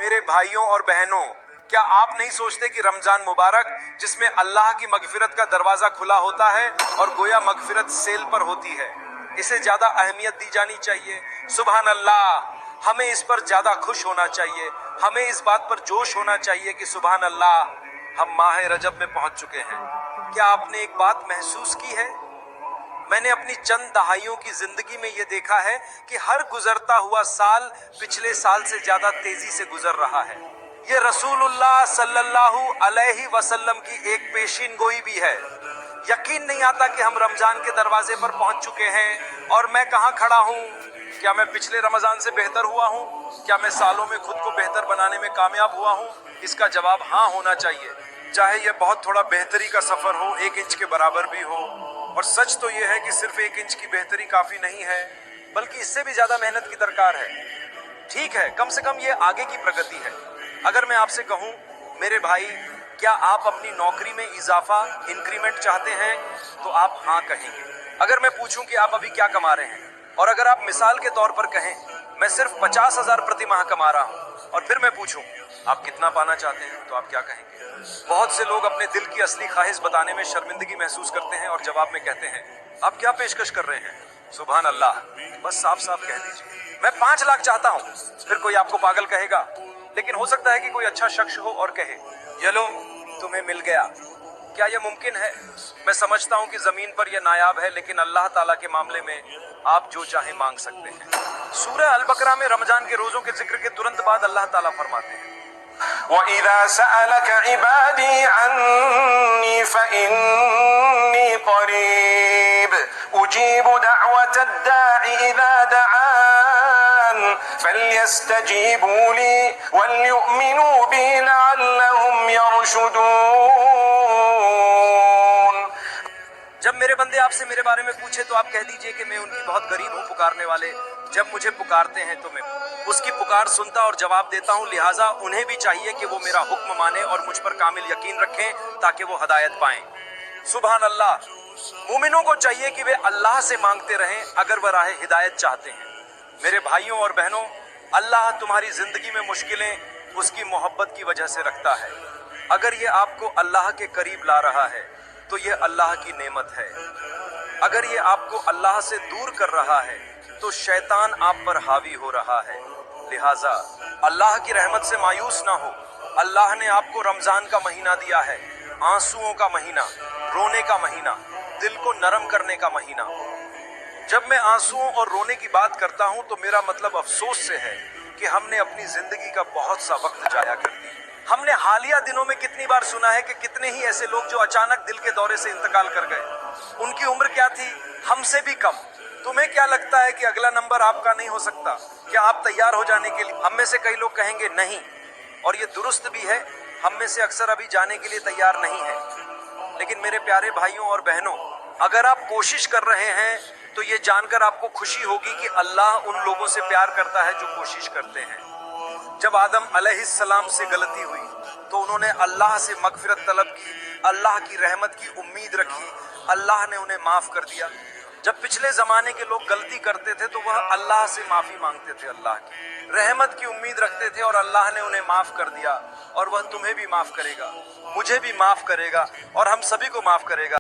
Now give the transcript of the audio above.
मेरे भाइयों और बहनों, क्या आप नहीं सोचते कि रमजान मुबारक जिसमें अल्लाह की मगफिरत का दरवाजा खुला होता है और गोया मगफिरत सेल पर होती है, इसे ज्यादा अहमियत दी जानी चाहिए। सुभान अल्लाह, हमें इस पर ज्यादा खुश होना चाहिए। हमें इस बात पर जोश होना चाहिए कि सुभान अल्लाह, हम माह रजब में पहुंच चुके हैं। क्या आपने एक बात महसूस की है? मैंने अपनी चंद दहाइयों की जिंदगी में ये देखा है कि हर गुजरता हुआ साल पिछले साल से ज्यादा तेजी से गुजर रहा है। ये रसूलुल्लाह सल्लल्लाहु अलैहि वसल्लम की एक पेशीन गोई भी है। यकीन नहीं आता कि हम रमजान के दरवाजे पर पहुंच चुके हैं और मैं कहां खड़ा हूं। क्या मैं पिछले रमजान से बेहतर हुआ हूं? क्या मैं सालों में खुद को बेहतर बनाने में कामयाब हुआ हूं? इसका जवाब हाँ होना चाहिए, चाहे यह बहुत थोड़ा बेहतरी का सफर हो, 1 इंच के बराबर भी हो। और सच तो यह है कि सिर्फ 1 इंच की बेहतरी काफी नहीं है, बल्कि इससे भी ज्यादा मेहनत की दरकार है। ठीक है, कम से कम ये आगे की प्रगति है। अगर मैं आपसे कहूं, मेरे भाई, क्या आप अपनी नौकरी में इजाफा, इंक्रीमेंट चाहते हैं? तो आप हाँ कहेंगे। अगर मैं पूछूं कि आप अभी क्या कमा रहे हैं, और अगर आप मिसाल के तौर पर कहें मैं सिर्फ 50,000 प्रति माह कमा रहा हूं, और फिर मैं पूछूं आप कितना पाना चाहते हैं, तो आप क्या कहेंगे? बहुत से लोग अपने दिल की असली ख्वाहिश बताने में शर्मिंदगी महसूस करते हैं और जवाब में कहते हैं आप क्या पेशकश कर रहे हैं? सुभान अल्लाह, बस साफ साफ कह दीजिए मैं 5 लाख चाहता हूं। फिर कोई आपको पागल कहेगा, लेकिन हो सकता है कि कोई अच्छा शख्स हो और कहे ये लो तुम्हें मिल गया। क्या यह मुमकिन है? मैं समझता हूं कि जमीन पर यह नायाब है, लेकिन अल्लाह ताला के मामले में आप जो चाहे मांग सकते हैं। सूरह अल बकरा में रमजान के रोजों के जिक्र के तुरंत बाद अल्लाह ताला फरमाते हैं وَإِذَا سَأَلَكَ عِبَادِي عَنِّي فَإِنِّي قَرِيبٌ أُجِيبُ دَعْوَةَ الدَّاعِ إِذَا دَعَانِ فَلْيَسْتَجِيبُوا لِي وَلْيُؤْمِنُوا بِي لَعَلَّهُمْ يَرْشُدُونَ۔ जब मेरे बंदे आपसे मेरे बारे में पूछे तो आप कह दीजिए कि मैं उनकी बहुत करीब हूँ पुकारने वाले। जब मुझे पुकारते हैं तो मैं उसकी पुकार सुनता और जवाब देता हूँ। लिहाजा उन्हें भी चाहिए कि वो मेरा हुक्म माने और मुझ पर कामिल यकीन रखें ताकि वो हदायत पाएं। सुभान अल्लाह, मोमिनों को चाहिए कि वे अल्लाह से मांगते रहें अगर वह राह हिदायत चाहते हैं। मेरे भाइयों और बहनों, अल्लाह तुम्हारी जिंदगी में मुश्किलें उसकी मोहब्बत की वजह से रखता है। अगर ये आपको अल्लाह के करीब ला रहा है तो ये अल्लाह की नेमत है। अगर ये आपको अल्लाह से दूर कर रहा है तो शैतान आप पर हावी हो रहा है। लिहाजा अल्लाह की रहमत से मायूस ना हो। अल्लाह ने आपको रमजान का महीना दिया है, आंसुओं का महीना, रोने का महीना, दिल को नरम करने का महीना। जब मैं आंसुओं और रोने की बात करता हूं तो मेरा मतलब अफसोस से है कि हमने अपनी जिंदगी का बहुत सा वक्त जाया कर दिया। हमने हालिया दिनों में कितनी बार सुना है कि कितने ही ऐसे लोग जो अचानक दिल के दौरे से इंतकाल कर गए। उनकी उम्र क्या थी? हमसे भी कम। तुम्हें क्या लगता है कि अगला नंबर आपका नहीं हो सकता? क्या आप तैयार हो जाने के लिए? हम में से कई लोग कहेंगे नहीं, और ये दुरुस्त भी है। हम में से अक्सर अभी जाने के लिए तैयार नहीं है। लेकिन मेरे प्यारे भाइयों और बहनों, अगर आप कोशिश कर रहे हैं तो ये जानकर आपको खुशी होगी कि अल्लाह उन लोगों से प्यार करता है जो कोशिश करते हैं। जब आदम अलैहिस्सलाम से गलती हुई तो उन्होंने अल्लाह से मगफिरत तलब की, अल्लाह की रहमत की उम्मीद रखी, अल्लाह ने उन्हें माफ कर दिया। जब पिछले जमाने के लोग गलती करते थे तो वह अल्लाह से माफी मांगते थे, अल्लाह की रहमत की उम्मीद रखते थे, और अल्लाह ने उन्हें माफ कर दिया। और वह तुम्हें भी माफ करेगा, मुझे भी माफ करेगा, और हम सभी को माफ करेगा।